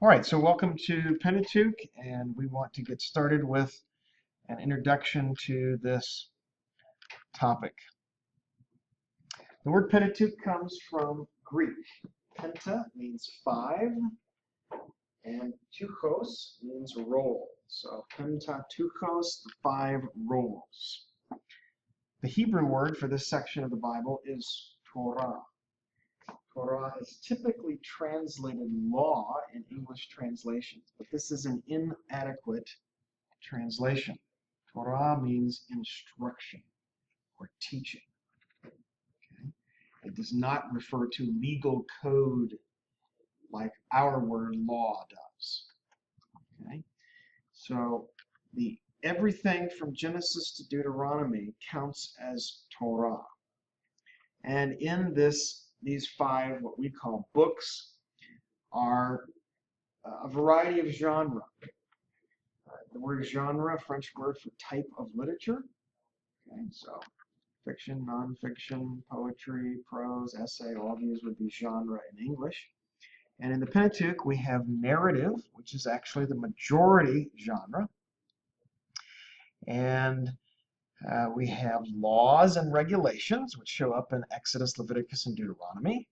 All right, so welcome to Pentateuch, and we want to get started with an introduction to this topic. The word Pentateuch comes from Greek. Penta means five, and teuchos means roll. So Pentateuchos, the five rolls. The Hebrew word for this section of the Bible is Torah. Torah is typically translated law in English translations, but this is an inadequate translation. Torah means instruction or teaching. Okay? It does not refer to legal code like our word law does. Okay? So everything from Genesis to Deuteronomy counts as Torah. And in these five, what we call books, are a variety of genre. The word genre, French word for type of literature. Okay, so fiction, nonfiction, poetry, prose, essay, all these would be genre in English. And in the Pentateuch, we have narrative, which is actually the majority genre. And we have laws and regulations, which show up in Exodus, Leviticus, and Deuteronomy.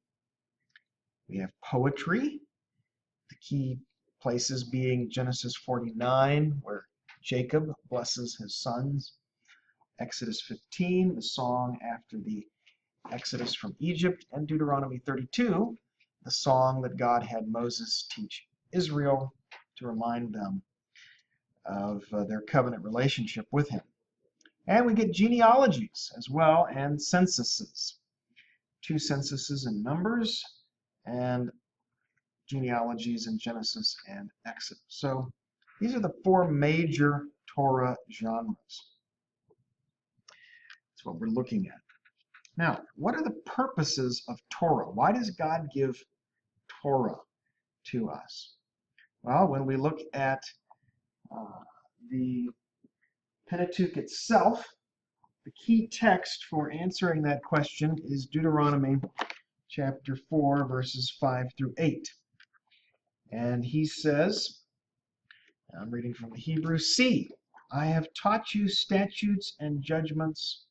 We have poetry, the key places being Genesis 49, where Jacob blesses his sons. Exodus 15, the song after the Exodus from Egypt, and Deuteronomy 32, the song that God had Moses teach Israel to remind them of their covenant relationship with him. And we get genealogies as well, and censuses. 2 censuses in Numbers, and genealogies in Genesis and Exodus. So these are the 4 major Torah genres. That's what we're looking at. Now, what are the purposes of Torah? Why does God give Torah to us? Well, when we look at the Pentateuch itself, the key text for answering that question is Deuteronomy chapter 4, verses 5 through 8. And he says, I'm reading from the Hebrew, "See, I have taught you statutes and judgments,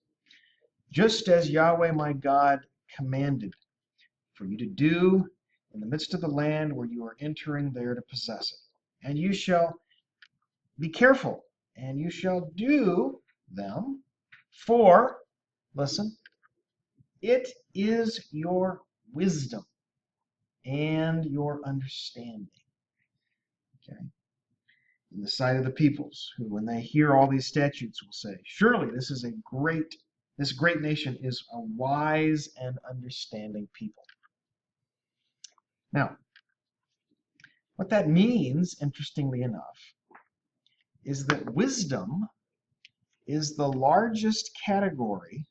just as Yahweh my God commanded, for you to do in the midst of the land where you are entering there to possess it. And you shall be careful, and you shall do them, for," listen, "it is your wisdom and your understanding." Okay? In the sight of the peoples, who when they hear all these statutes will say, "Surely this great nation is a wise and understanding people." Now, what that means, interestingly enough, is that wisdom is the largest category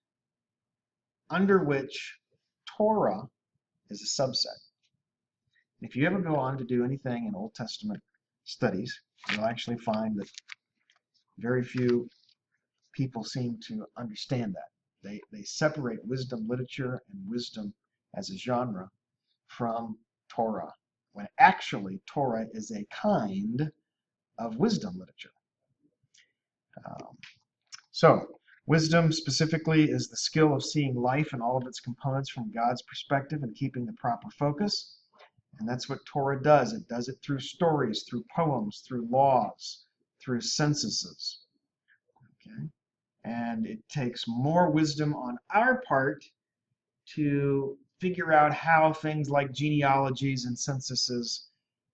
under which Torah is a subset. If you ever go on to do anything in Old Testament studies, you'll actually find that very few people seem to understand that. They separate wisdom literature and wisdom as a genre from Torah, when actually Torah is a kind of wisdom literature. So, wisdom specifically is the skill of seeing life and all of its components from God's perspective and keeping the proper focus. And that's what Torah does. It does it through stories, through poems, through laws, through censuses. Okay? And it takes more wisdom on our part to figure out how things like genealogies and censuses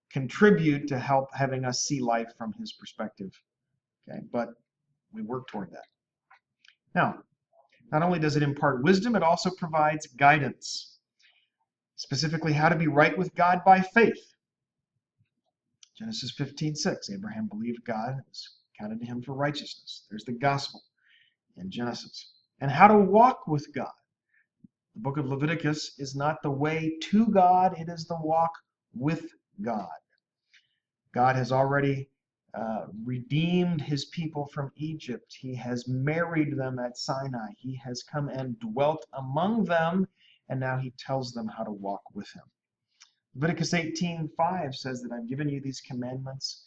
contribute to help having us see life from his perspective. Okay? But we work toward that. Now, not only does it impart wisdom, it also provides guidance. Specifically, how to be right with God by faith. Genesis 15:6, Abraham believed God and it was counted to him for righteousness. There's the gospel in Genesis. And how to walk with God. The book of Leviticus is not the way to God, it is the walk with God. God has already redeemed his people from Egypt. He has married them at Sinai. He has come and dwelt among them, and now he tells them how to walk with him. Leviticus 18:5 says that I've given you these commandments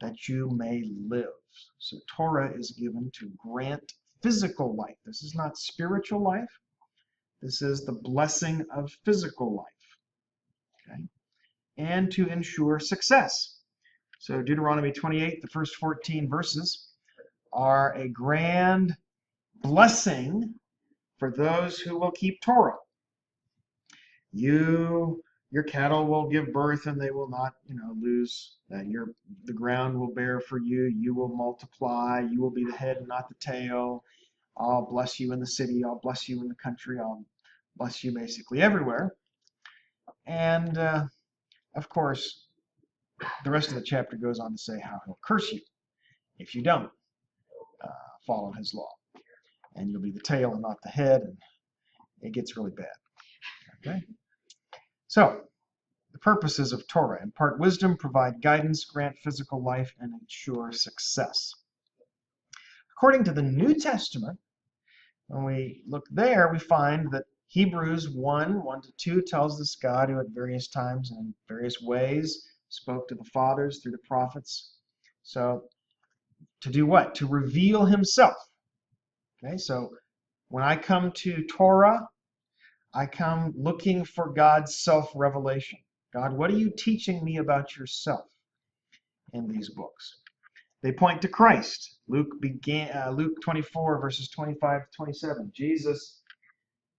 that you may live. So Torah is given to grant physical life. This is not spiritual life. This is the blessing of physical life. Okay? And to ensure success. So Deuteronomy 28, the first 14 verses, are a grand blessing for those who will keep Torah. Your cattle will give birth and they will not, lose. The ground will bear for you. You will multiply. You will be the head and not the tail. I'll bless you in the city. I'll bless you in the country. I'll bless you basically everywhere. And of course, the rest of the chapter goes on to say how he'll curse you if you don't follow his law. And you'll be the tail and not the head, and it gets really bad. Okay? So, the purposes of Torah: impart wisdom, provide guidance, grant physical life, and ensure success. According to the New Testament, when we look there, we find that Hebrews 1:1-2 tells us God, who at various times and in various ways spoke to the fathers through the prophets. So, to do what? To reveal himself. Okay, so when I come to Torah, I come looking for God's self-revelation. God, what are you teaching me about yourself in these books? They point to Christ. Luke 24, verses 25-27. Jesus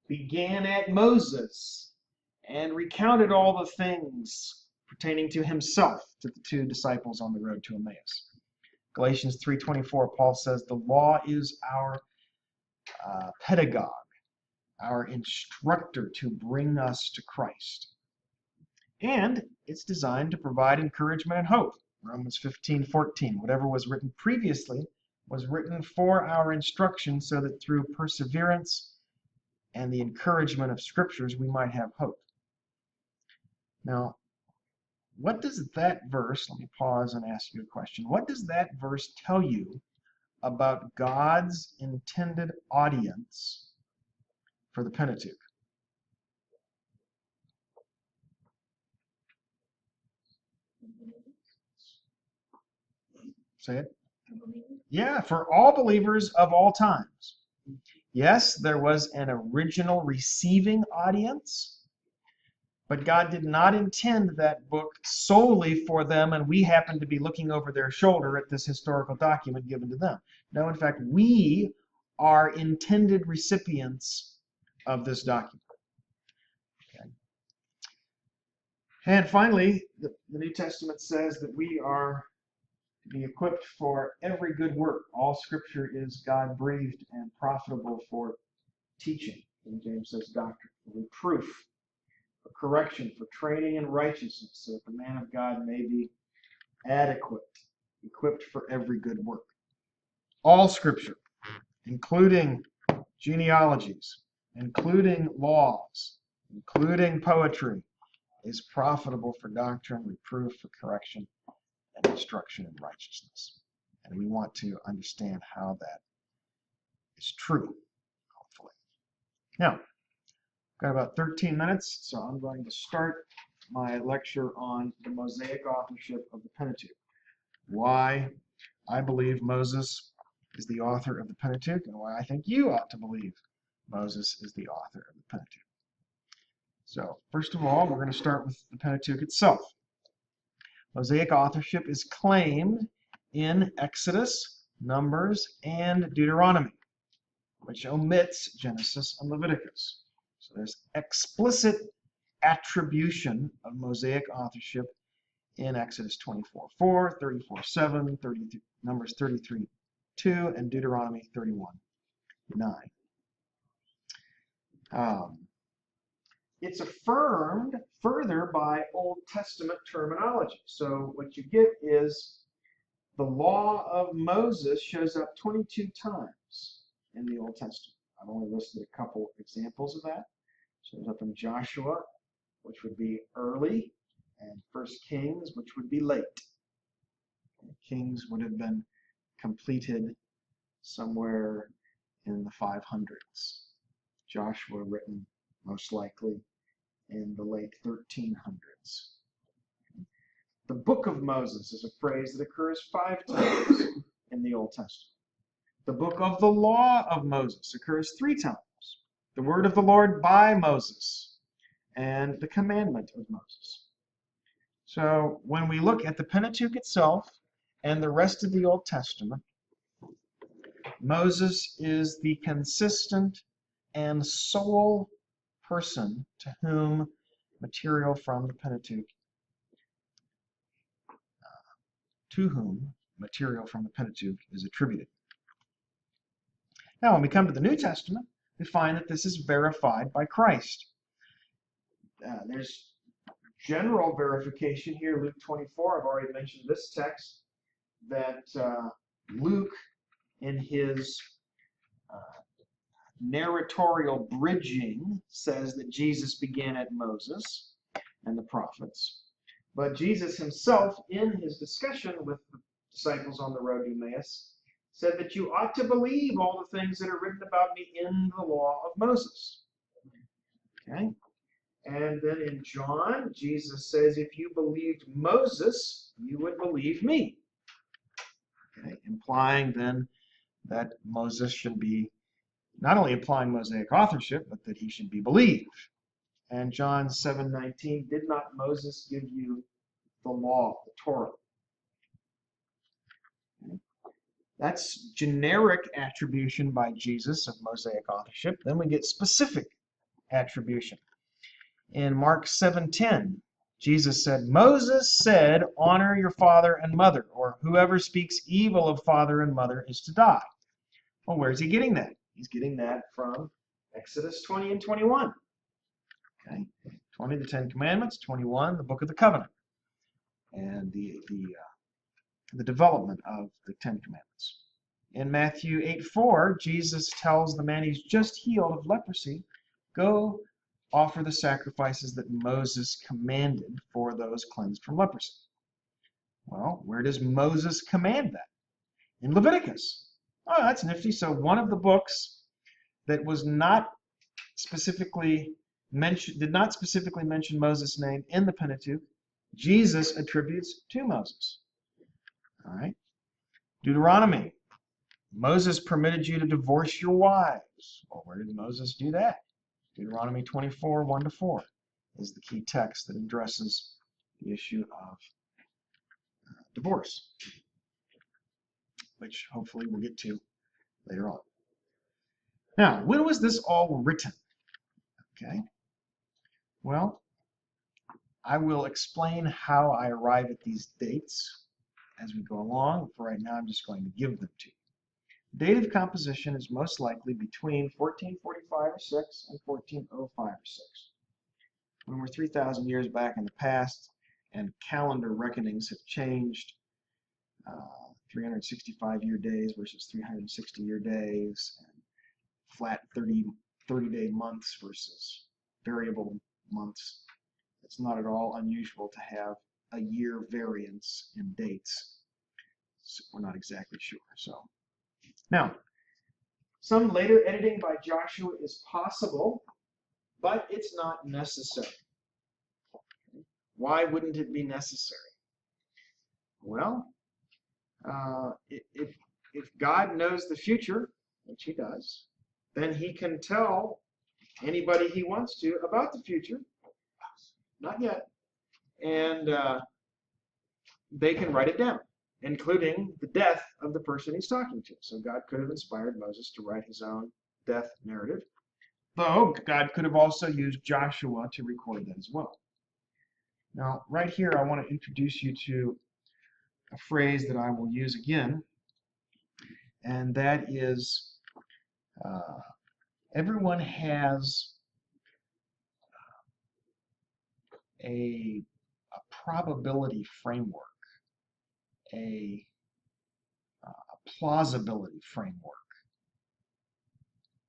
began at Moses and recounted all the things pertaining to himself to the two disciples on the road to Emmaus. Galatians 3:24, Paul says, the law is our pedagogue, our instructor to bring us to Christ. And it's designed to provide encouragement and hope. Romans 15:14, whatever was written previously was written for our instruction, so that through perseverance and the encouragement of scriptures we might have hope. Now, what does that verse, let me pause and ask you a question. What does that verse tell you about God's intended audience for the Pentateuch? Say it. Yeah, for all believers of all times. Yes, there was an original receiving audience, but God did not intend that book solely for them, and we happen to be looking over their shoulder at this historical document given to them. No, in fact, we are intended recipients of this document. Okay. And finally, the New Testament says that we are to be equipped for every good work. All Scripture is God-breathed and profitable for teaching. King James says doctrine, for reproof, for correction, for training in righteousness, so that the man of God may be adequate, equipped for every good work. All Scripture, including genealogies, including laws, including poetry, is profitable for doctrine, reproof, for correction, and instruction in righteousness. And we want to understand how that is true, hopefully. Now, I've got about 13 minutes, so I'm going to start my lecture on the Mosaic authorship of the Pentateuch. Why I believe Moses is the author of the Pentateuch, and why I think you ought to believe Moses is the author of the Pentateuch. So, first of all, we're going to start with the Pentateuch itself. Mosaic authorship is claimed in Exodus, Numbers, and Deuteronomy, which omits Genesis and Leviticus. So there's explicit attribution of Mosaic authorship in Exodus 24:4, 34:7, Numbers 33:2, and Deuteronomy 31:9. It's affirmed further by Old Testament terminology. So what you get is the law of Moses shows up 22 times in the Old Testament. I've only listed a couple examples of that. It shows up in Joshua, which would be early, and 1 Kings, which would be late. Kings would have been completed somewhere in the 500s. Joshua written most likely in the late 1300s. The book of Moses is a phrase that occurs 5 times in the Old Testament. The book of the law of Moses occurs 3 times. The word of the Lord by Moses, and the commandment of Moses. So when we look at the Pentateuch itself and the rest of the Old Testament, Moses is the consistent and sole person to whom material from the Pentateuch is attributed. Now, when we come to the New Testament, we find that this is verified by Christ. There's general verification here, Luke 24. I've already mentioned this text, that Luke, in his narratorial bridging, says that Jesus began at Moses and the prophets. But Jesus himself, in his discussion with the disciples on the road to Emmaus, said that you ought to believe all the things that are written about me in the law of Moses. Okay? And then in John, Jesus says, if you believed Moses, you would believe me. Okay? Implying then that Moses should be, not only applying Mosaic authorship, but that he should be believed. And John 7:19, did not Moses give you the law, the Torah? Okay. That's generic attribution by Jesus of Mosaic authorship. Then we get specific attribution. In Mark 7:10, Jesus said, Moses said, honor your father and mother, or whoever speaks evil of father and mother is to die. Well, where's he getting that? He's getting that from Exodus 20 and 21. Okay, 20, the 10 Commandments, 21, the Book of the Covenant, and the development of the 10 Commandments. In Matthew 8:4, Jesus tells the man he's just healed of leprosy, go offer the sacrifices that Moses commanded for those cleansed from leprosy. Well, where does Moses command that? In Leviticus. Oh, that's nifty. So one of the books that was not specifically mentioned, did not specifically mention Moses' name in the Pentateuch, Jesus attributes to Moses. All right. Deuteronomy. Moses permitted you to divorce your wives. Well, where did Moses do that? Deuteronomy 24, 1-4 is the key text that addresses the issue of divorce, which hopefully we'll get to later on. Now, when was this all written? Okay. Well, I will explain how I arrive at these dates as we go along. For right now, I'm just going to give them to you. The date of composition is most likely between 1445 or 6 and 1405 or 6. When we're 3,000 years back in the past and calendar reckonings have changed, 365-year days versus 360-year days, and flat 30-day months versus variable months. It's not at all unusual to have a year variance in dates. So we're not exactly sure. So now, some later editing by Joshua is possible, but it's not necessary. Why wouldn't it be necessary? Well, if God knows the future, which he does, then he can tell anybody he wants to about the future. Not yet. And they can write it down, including the death of the person he's talking to. So God could have inspired Moses to write his own death narrative, though God could have also used Joshua to record that as well. Now, right here, I want to introduce you to a phrase that I will use again, and that is everyone has a probability framework, a plausibility framework.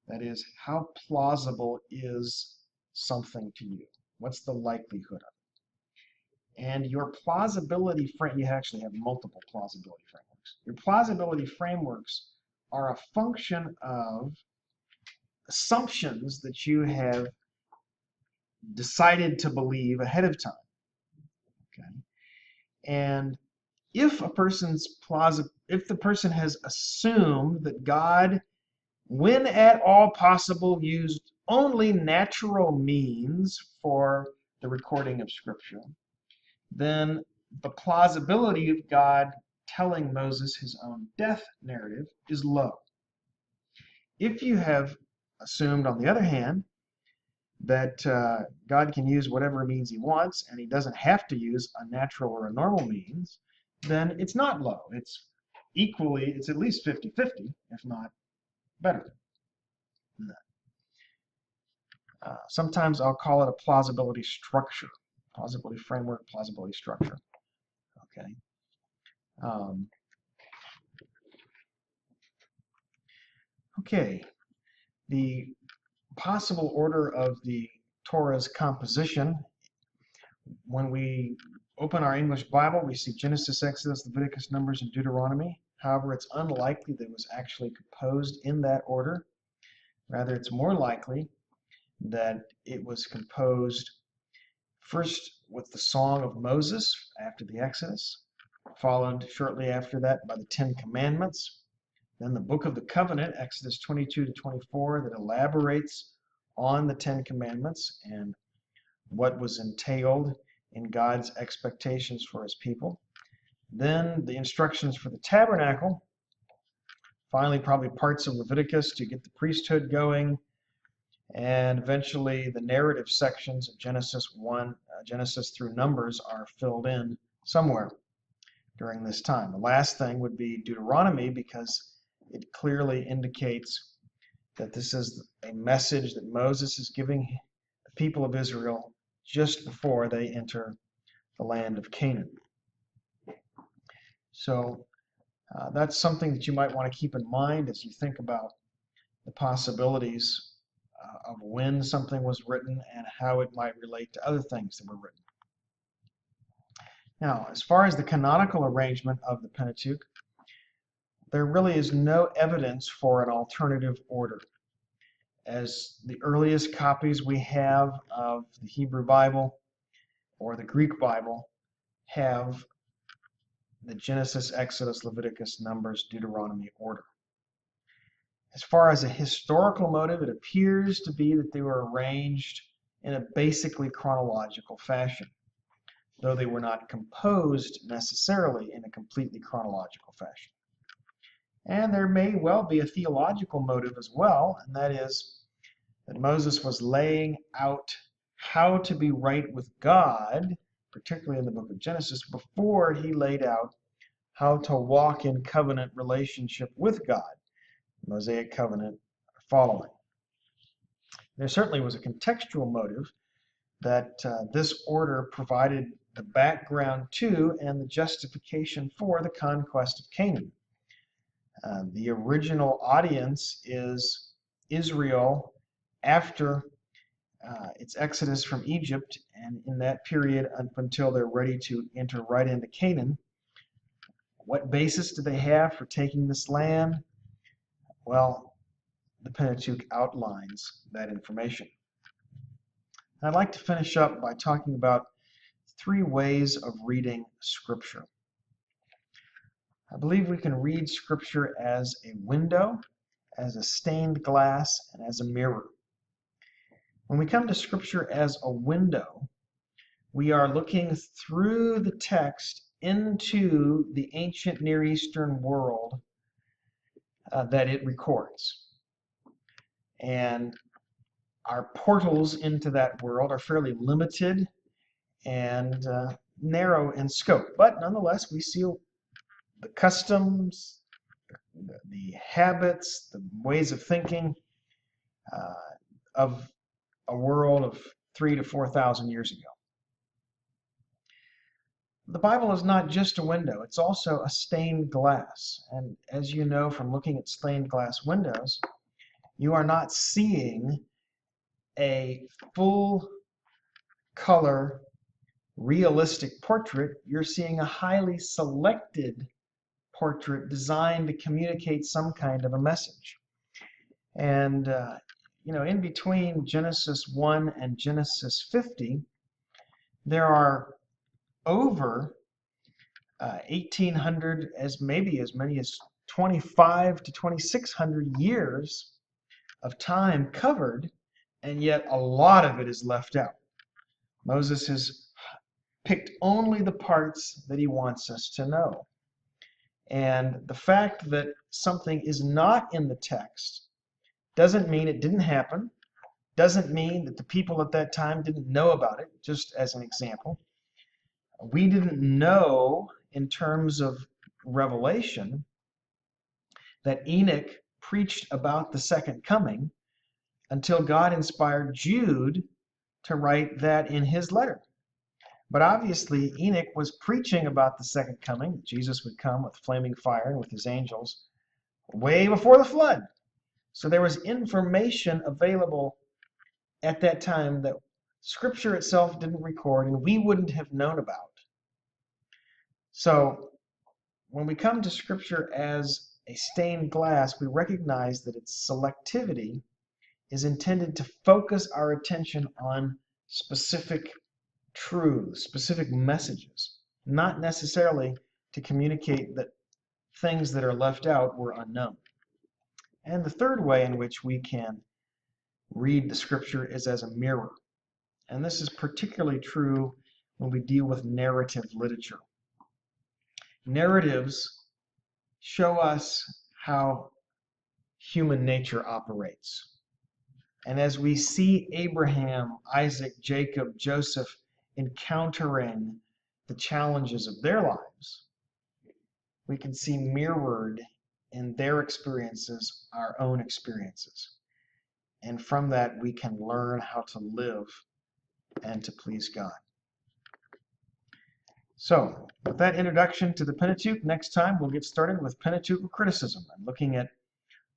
That is, how plausible is something to you? What's the likelihood of it? And your plausibility you actually have multiple plausibility frameworks. Your plausibility frameworks are a function of assumptions that you have decided to believe ahead of time. Okay, and if the person has assumed that God, when at all possible, used only natural means for the recording of Scripture, then the plausibility of God telling Moses his own death narrative is low. If you have assumed, on the other hand, that God can use whatever means he wants and he doesn't have to use a natural or a normal means, then it's not low. It's at least 50-50, if not better than that. Sometimes I'll call it a plausibility structure, plausibility framework, plausibility structure. Okay. Okay. The possible order of the Torah's composition. When we open our English Bible, we see Genesis, Exodus, Leviticus, Numbers, and Deuteronomy. However, it's unlikely that it was actually composed in that order. Rather, it's more likely that it was composed first with the Song of Moses after the Exodus, followed shortly after that by the Ten Commandments, then the Book of the Covenant, Exodus 22-24, that elaborates on the Ten Commandments and what was entailed in God's expectations for his people. Then the instructions for the tabernacle. Finally, probably parts of Leviticus to get the priesthood going. And eventually the narrative sections of Genesis through Numbers are filled in somewhere during this time. The last thing would be Deuteronomy, because it clearly indicates that this is a message that Moses is giving the people of Israel just before they enter the land of Canaan. So that's something that you might want to keep in mind as you think about the possibilities of when something was written and how it might relate to other things that were written. Now, as far as the canonical arrangement of the Pentateuch, there really is no evidence for an alternative order, as the earliest copies we have of the Hebrew Bible or the Greek Bible have the Genesis, Exodus, Leviticus, Numbers, Deuteronomy order. As far as a historical motive, it appears to be that they were arranged in a basically chronological fashion, though they were not composed necessarily in a completely chronological fashion. And there may well be a theological motive as well, and that is that Moses was laying out how to be right with God, particularly in the book of Genesis, before he laid out how to walk in covenant relationship with God, the Mosaic covenant following. There certainly was a contextual motive that this order provided the background to and the justification for the conquest of Canaan. The original audience is Israel after its exodus from Egypt, and in that period up until they're ready to enter right into Canaan. What basis do they have for taking this land? Well, the Pentateuch outlines that information. I'd like to finish up by talking about 3 ways of reading Scripture. I believe we can read Scripture as a window, as a stained glass, and as a mirror. When we come to Scripture as a window, we are looking through the text into the ancient Near Eastern world that it records. And our portals into that world are fairly limited and narrow in scope. But nonetheless, we see the customs, the habits, the ways of thinking of a world of 3,000 to 4,000 years ago. The Bible is not just a window, it's also a stained glass. And as you know from looking at stained glass windows, you are not seeing a full color realistic portrait. You're seeing a highly selected portrait designed to communicate some kind of a message. And in between Genesis 1 and Genesis 50, there are over 1,800, maybe as many as 25 to 2,600 years of time covered, and yet a lot of it is left out. Moses has picked only the parts that he wants us to know. And the fact that something is not in the text doesn't mean it didn't happen, doesn't mean that the people at that time didn't know about it, just as an example. We didn't know, in terms of Revelation, that Enoch preached about the second coming until God inspired Jude to write that in his letter. But obviously, Enoch was preaching about the second coming. Jesus would come with flaming fire and with his angels way before the flood. So there was information available at that time that Scripture itself didn't record and we wouldn't have known about. So when we come to Scripture as a stained glass, we recognize that its selectivity is intended to focus our attention on specific truths, specific messages, not necessarily to communicate that things that are left out were unknown. And the third way in which we can read the Scripture is as a mirror. And this is particularly true when we deal with narrative literature. Narratives show us how human nature operates. And as we see Abraham, Isaac, Jacob, Joseph encountering the challenges of their lives, we can see mirrored in their experiences our own experiences. And from that, we can learn how to live and to please God. So, with that introduction to the Pentateuch, next time we'll get started with Pentateuch criticism and looking at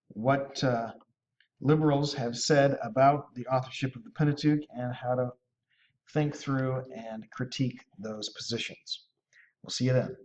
what liberals have said about the authorship of the Pentateuch and how to think through and critique those positions. We'll see you then.